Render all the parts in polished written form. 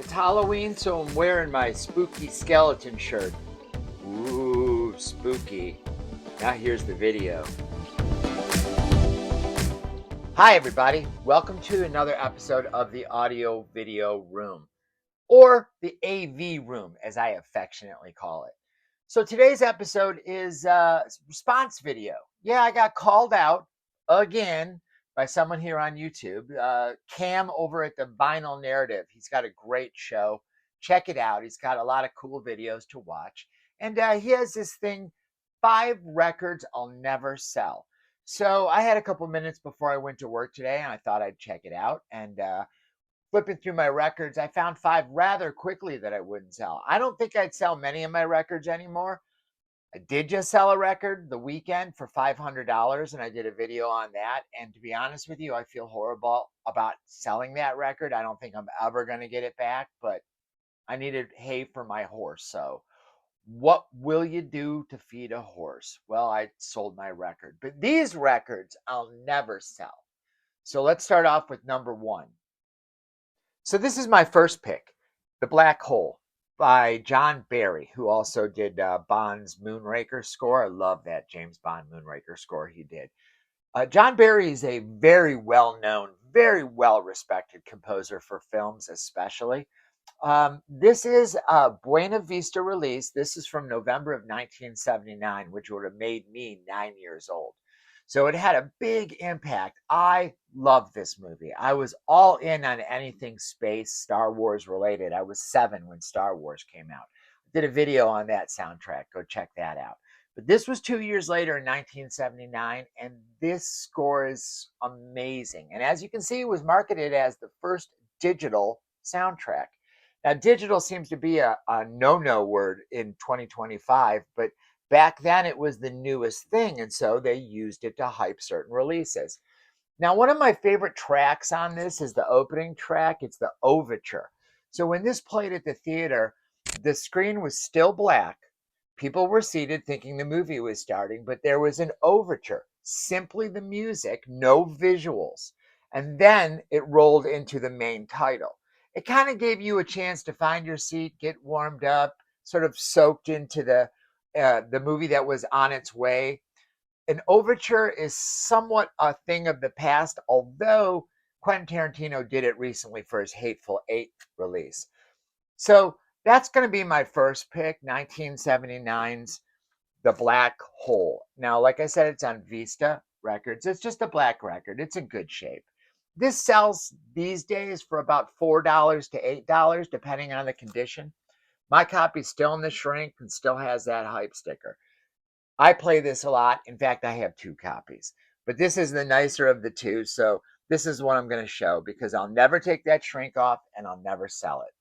It's Halloween, so I'm wearing my spooky skeleton shirt. Ooh, spooky. Now here's the video. Hi, everybody. Welcome to another episode of the Audio Video Room, or the AV Room, as I affectionately call it. So today's episode is a response video. Yeah, I got called out again by someone here on YouTube. Cam over at the Vinyl Narrative. He's got a great show. Check it out. He's got a lot of cool videos to watch. And he has this thing, 5 records I'll never sell. So I had a couple minutes before I went to work today, and I thought I'd check it out. And flipping through my records, I found 5 rather quickly that I wouldn't sell. I don't think I'd sell many of my records anymore. I did just sell a record the weekend for $500, and I did a video on that. And to be honest with you, I feel horrible about selling that record. I don't think I'm ever going to get it back, but I needed hay for my horse. So what will you do to feed a horse? Well, I sold my record, but these records I'll never sell. So let's start off with number 1. So this is my first pick, The Black Hole by John Barry, who also did Bond's Moonraker score. I love that James Bond Moonraker score he did. John Barry is a very well-known, very well-respected composer for films especially. This is a Buena Vista release. This is from November of 1979, which would have made me 9 years old. So it had a big impact. I love this movie. I was all in on anything space, Star Wars related. I was 7 when Star Wars came out. I did a video on that soundtrack. Go check that out. But this was 2 years later in 1979, and this score is amazing. And as you can see, it was marketed as the first digital soundtrack. Now, digital seems to be a no-no word in 2025, but back then it was the newest thing, and so they used it to hype certain releases. Now, one of my favorite tracks on this is the opening track. It's the overture. So when this played at the theater, the screen was still black. People were seated thinking the movie was starting, but there was an overture, simply the music, no visuals. And then it rolled into the main title. It kind of gave you a chance to find your seat, get warmed up, sort of soaked into the movie that was on its way. An overture is somewhat a thing of the past, although Quentin Tarantino did it recently for his Hateful Eight release. So that's going to be my first pick, 1979's The Black Hole. Now, like I said, it's on Vista Records. It's just a black record. It's in good shape. This sells these days for about $4 to $8, depending on the condition. My copy's still in the shrink and still has that hype sticker. I play this a lot. In fact, I have 2 copies. But this is the nicer of the 2, so this is what I'm going to show because I'll never take that shrink off and I'll never sell it.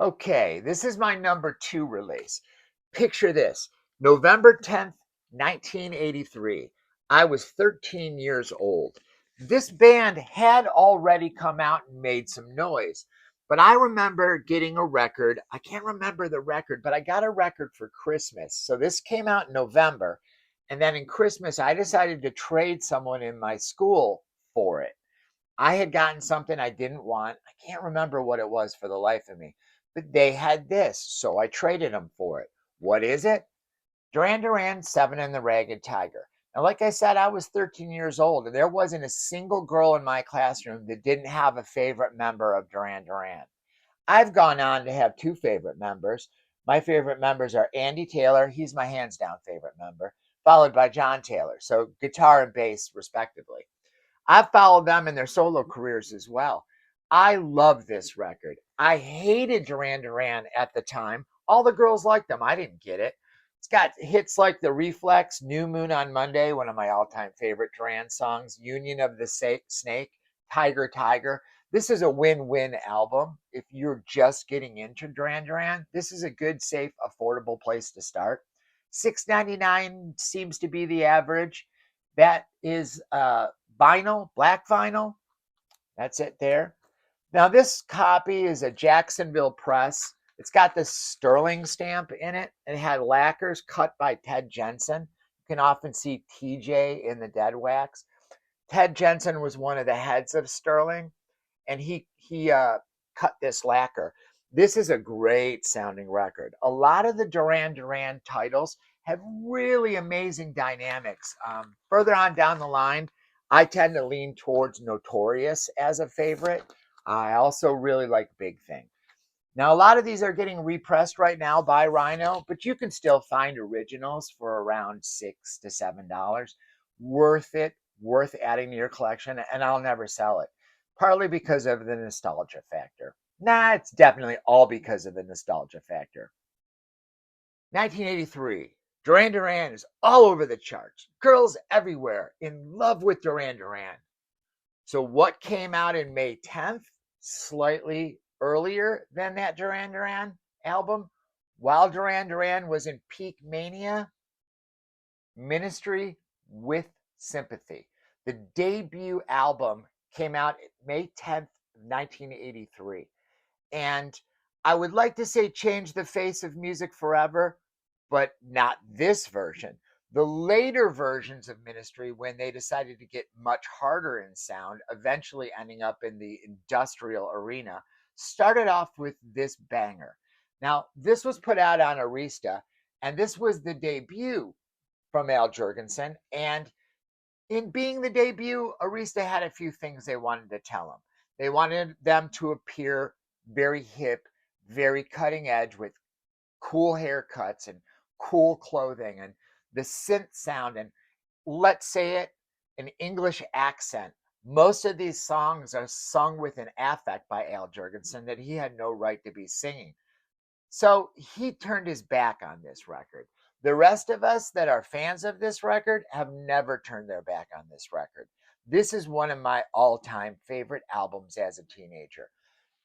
Okay, this is my number 2 release. Picture this, November 10th, 1983. I was 13 years old. This band had already come out and made some noise, but I remember getting a record. I can't remember the record, but I got a record for Christmas. So this came out in November, and then in Christmas, I decided to trade someone in my school for it. I had gotten something I didn't want. I can't remember what it was for the life of me, but they had this, so I traded them for it. What is it? Duran Duran, 7 and the Ragged Tiger. Now, like I said, I was 13 years old, and there wasn't a single girl in my classroom that didn't have a favorite member of Duran Duran. I've gone on to have 2 favorite members. My favorite members are Andy Taylor, he's my hands down favorite member, followed by John Taylor, so guitar and bass respectively. I've followed them in their solo careers as well. I love this record. I hated Duran Duran at the time. All the girls liked them. I didn't get it. It's got hits like The Reflex, New Moon on Monday, one of my all-time favorite Duran songs, Union of the Snake, Tiger Tiger. This is a win-win album. If you're just getting into Duran Duran, this is a good, safe, affordable place to start. $6.99 seems to be the average. That is vinyl, black vinyl. That's it there. Now, this copy is a Jacksonville press. It's got this sterling stamp in it. It had lacquers cut by Ted Jensen. You can often see TJ in the dead wax. Ted Jensen was one of the heads of Sterling, and he cut this lacquer. This is a great sounding record. A lot of the Duran Duran titles have really amazing dynamics. Further on down the line, I tend to lean towards Notorious as a favorite. I also really like Big Thing. Now, a lot of these are getting repressed right now by Rhino, but you can still find originals for around $6 to $7. Worth it, worth adding to your collection, and I'll never sell it. Partly because of the nostalgia factor. Nah, it's definitely all because of the nostalgia factor. 1983. Duran Duran is all over the charts. Girls everywhere in love with Duran Duran. So what came out in May 10th? Slightly earlier than that Duran Duran album. While Duran Duran was in peak mania, Ministry with Sympathy. The debut album came out May 10th, 1983. And I would like to say change the face of music forever, but not this version. The later versions of Ministry, when they decided to get much harder in sound, eventually ending up in the industrial arena, started off with this banger. Now, this was put out on Arista, and this was the debut from Al Jourgensen. And in being the debut, Arista had a few things they wanted to tell them. They wanted them to appear very hip, very cutting edge with cool haircuts and cool clothing and the synth sound and, let's say it, an English accent. Most of these songs are sung with an affect by Al Jourgensen that he had no right to be singing. So he turned his back on this record. The rest of us that are fans of this record have never turned their back on this record. This is one of my all-time favorite albums as a teenager.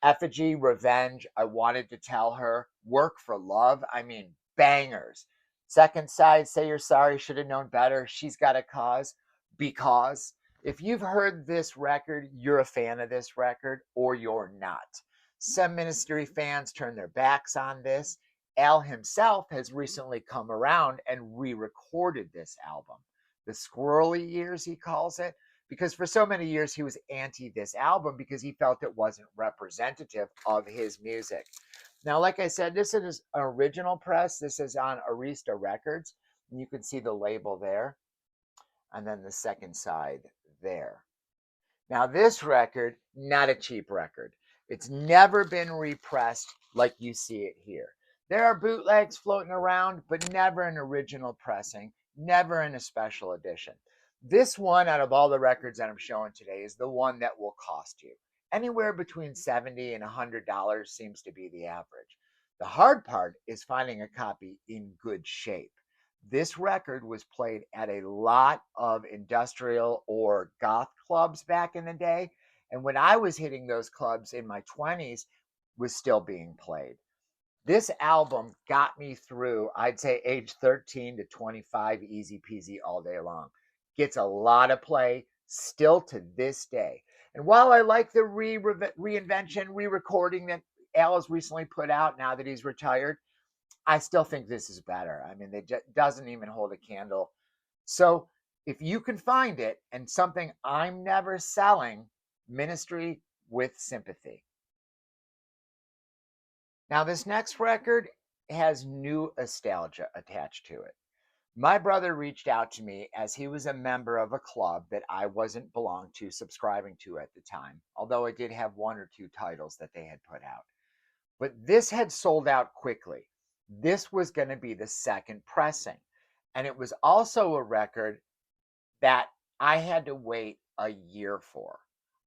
Effigy, Revenge, I Wanted to Tell Her, Work for Love, I mean, bangers. Second Side, Say You're Sorry, Should Have Known Better, She's Got a Cause, Because. If you've heard this record, you're a fan of this record, or you're not. Some Ministry fans turn their backs on this. Al himself has recently come around and re-recorded this album. The Squirrely Years, he calls it, because for so many years he was anti this album because he felt it wasn't representative of his music. Now, like I said, this is an original press. This is on Arista Records. And you can see the label there. And then the second side there. Now, this record, not a cheap record. It's never been repressed like you see it here. There are bootlegs floating around, but never an original pressing, never in a special edition. This one, out of all the records that I'm showing today, is the one that will cost you. Anywhere between $70 and $100 seems to be the average. The hard part is finding a copy in good shape. This record was played at a lot of industrial or goth clubs back in the day. And when I was hitting those clubs in my 20s, was still being played. This album got me through, I'd say, age 13 to 25, easy peasy all day long. Gets a lot of play still to this day. And while I like the reinvention, re-recording that Al has recently put out now that he's retired, I still think this is better. I mean, it doesn't even hold a candle. So if you can find it, and something I'm never selling, Ministry with Sympathy. Now, this next record has new nostalgia attached to it. My brother reached out to me as he was a member of a club that I wasn't belonged to, subscribing to at the time, although I did have one or two titles that they had put out. But this had sold out quickly. This was going to be the second pressing. And it was also a record that I had to wait a year for.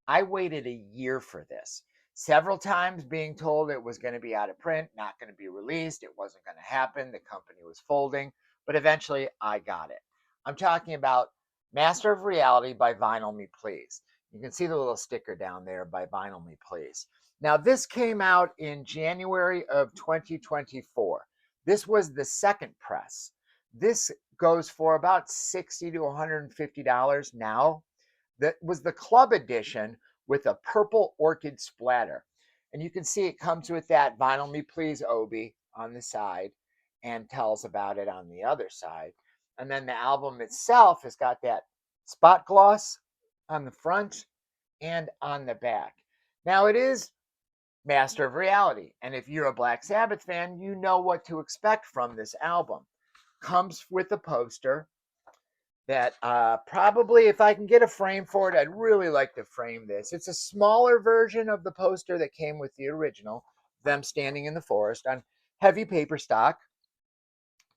I waited a year for this. Several times being told it was going to be out of print, not going to be released, it wasn't going to happen, the company was folding, but eventually I got it. I'm talking about Master of Reality by Vinyl Me Please. You can see the little sticker down there by Vinyl Me Please. Now, this came out in January of 2024. This was the second press. This goes for about $60 to $150 now. That was the club edition with a purple orchid splatter. And you can see it comes with that Vinyl Me Please Obi on the side and tells about it on the other side. And then the album itself has got that spot gloss on the front and on the back. Now, it is Master of Reality. And if you're a Black Sabbath fan, you know what to expect from this album. Comes with a poster that probably, if I can get a frame for it, I'd really like to frame this. It's a smaller version of the poster that came with the original, them standing in the forest on heavy paper stock.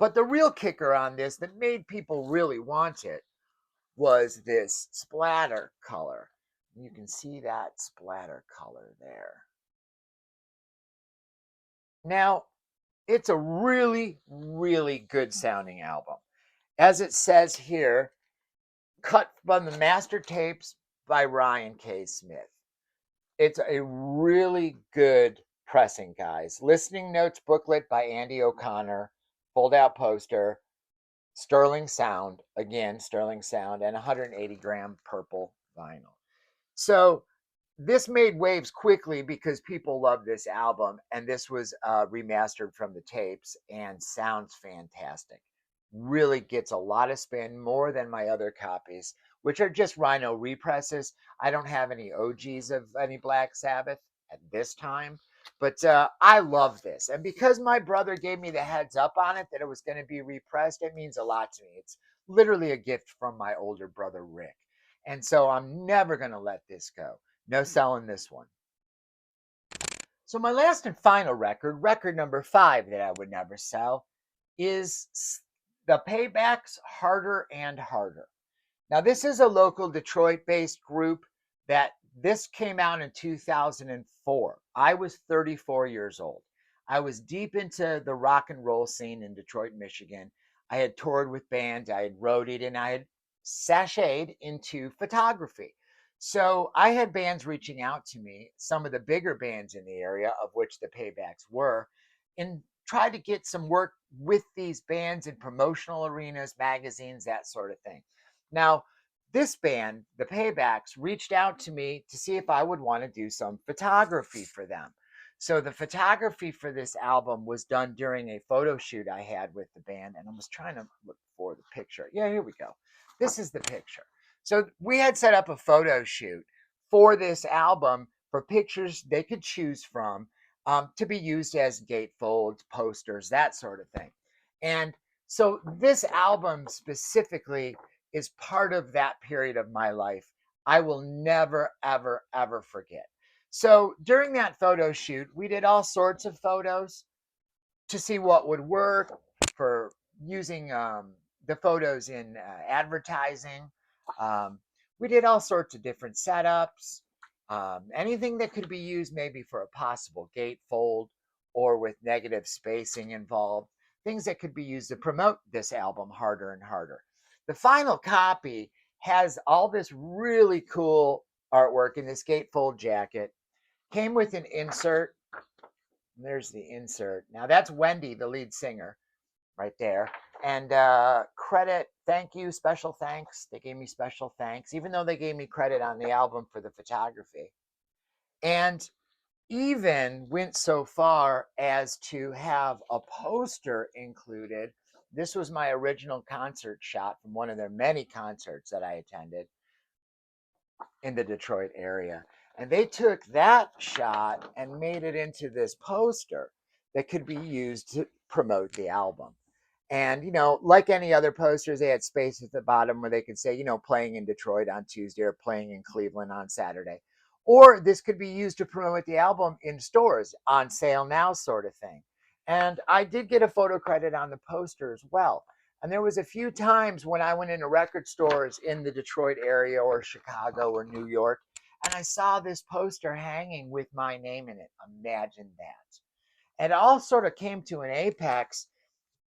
But the real kicker on this that made people really want it was this splatter color. You can see that splatter color there. Now, it's a really, really good sounding album. As it says here, cut from the master tapes by Ryan K. Smith. It's a really good pressing, guys. Listening notes booklet by Andy O'Connor, fold out poster, sterling sound, again, sterling sound, and 180 gram purple vinyl. So this made waves quickly because people love this album, and this was remastered from the tapes and sounds fantastic. Really gets a lot of spin, more than my other copies, which are just Rhino represses. I don't have any OGs of any Black Sabbath at this time, but I love this. And because my brother gave me the heads up on it that it was going to be repressed, it means a lot to me. It's literally a gift from my older brother, Rick. And so I'm never going to let this go. No selling this one. So my last and final record number 5 that I would never sell, is the Paybacks Harder and Harder. Now this is a local Detroit-based group that this came out in 2004. I was 34 years old. I was deep into the rock and roll scene in Detroit, Michigan. I had toured with bands, I had roadied, and I had sashayed into photography. So I had bands reaching out to me, some of the bigger bands in the area, of which the Paybacks were, and tried to get some work with these bands in promotional arenas, magazines, that sort of thing. Now, this band, the Paybacks, reached out to me to see if I would want to do some photography for them. So the photography for this album was done during a photo shoot I had with the band, and I was trying to look for the picture. Yeah, here we go. This is the picture. So we had set up a photo shoot for this album for pictures they could choose from, to be used as gatefolds, posters, that sort of thing. And so this album specifically is part of that period of my life I will never, ever, ever forget. So during that photo shoot, we did all sorts of photos to see what would work for using the photos in advertising. Um, we did all sorts of different setups, anything that could be used maybe for a possible gatefold or with negative spacing involved, things that could be used to promote this album Harder and Harder. The final copy has all this really cool artwork in this gatefold jacket. Came with an insert. There's the insert. Now that's Wendy, the lead singer, right there. And thank you, special thanks. They gave me special thanks, even though they gave me credit on the album for the photography. And even went so far as to have a poster included. This was my original concert shot from one of their many concerts that I attended in the Detroit area. And they took that shot and made it into this poster that could be used to promote the album. And, like any other posters, they had space at the bottom where they could say, playing in Detroit on Tuesday or playing in Cleveland on Saturday. Or this could be used to promote the album in stores, on sale now, sort of thing. And I did get a photo credit on the poster as well. And there was a few times when I went into record stores in the Detroit area or Chicago or New York, and I saw this poster hanging with my name in it. Imagine that. And it all sort of came to an apex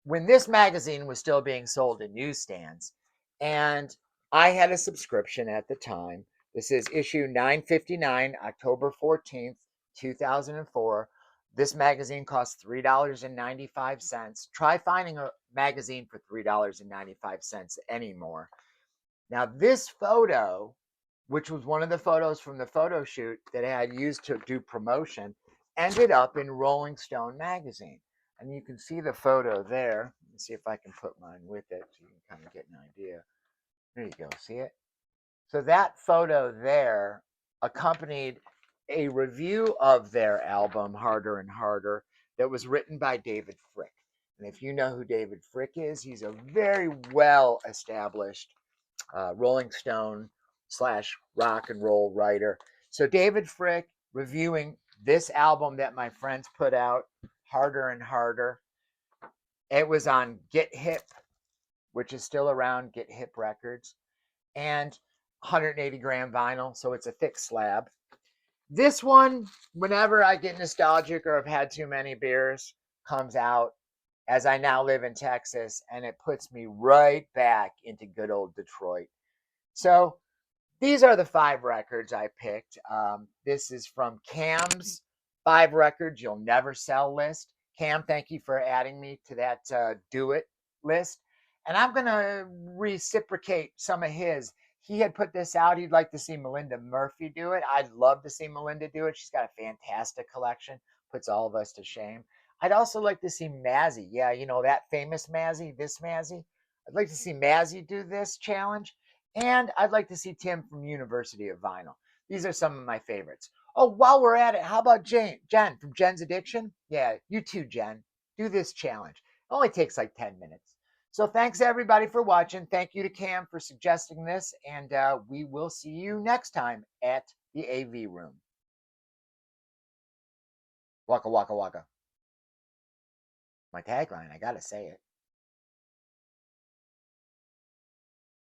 when this magazine was still being sold in newsstands. And I had a subscription at the time. This is issue 959, October 14th, 2004. This magazine costs $3.95. Try finding a magazine for $3.95 anymore. Now, this photo, which was one of the photos from the photo shoot that I had used to do promotion, ended up in Rolling Stone magazine. And you can see the photo there. Let me see if I can put mine with it so you can kind of get an idea. There you go. See it? So that photo there accompanied a review of their album, Harder and Harder, that was written by David Frick. And if you know who David Frick is, he's a very well established Rolling Stone slash rock and roll writer. So David Frick reviewing this album that my friends put out, Harder and Harder. It was on Get Hip, which is still around, Get Hip Records, and 180 gram vinyl, so it's a thick slab. This one, whenever I get nostalgic or have had too many beers, comes out as I now live in Texas, and it puts me right back into good old Detroit. So these are the 5 records I picked. This is from Cam's 5 records you'll never sell list. Cam, thank you for adding me to that do it list. And I'm going to reciprocate some of his. He had put this out. He'd like to see Melinda Murphy do it. I'd love to see Melinda do it. She's got a fantastic collection, puts all of us to shame. I'd also like to see Mazzy. Yeah, you know, that famous Mazzy, this Mazzy. I'd like to see Mazzy do this challenge. And I'd like to see Tim from University of Vinyl. These are some of my favorites. Oh, while we're at it, how about Jen from Jen's Addiction? Yeah, you too, Jen. Do this challenge. It only takes like 10 minutes. So thanks everybody for watching. Thank you to Cam for suggesting this. And we will see you next time at the AV Room. Waka, waka, waka. My tagline, I got to say it.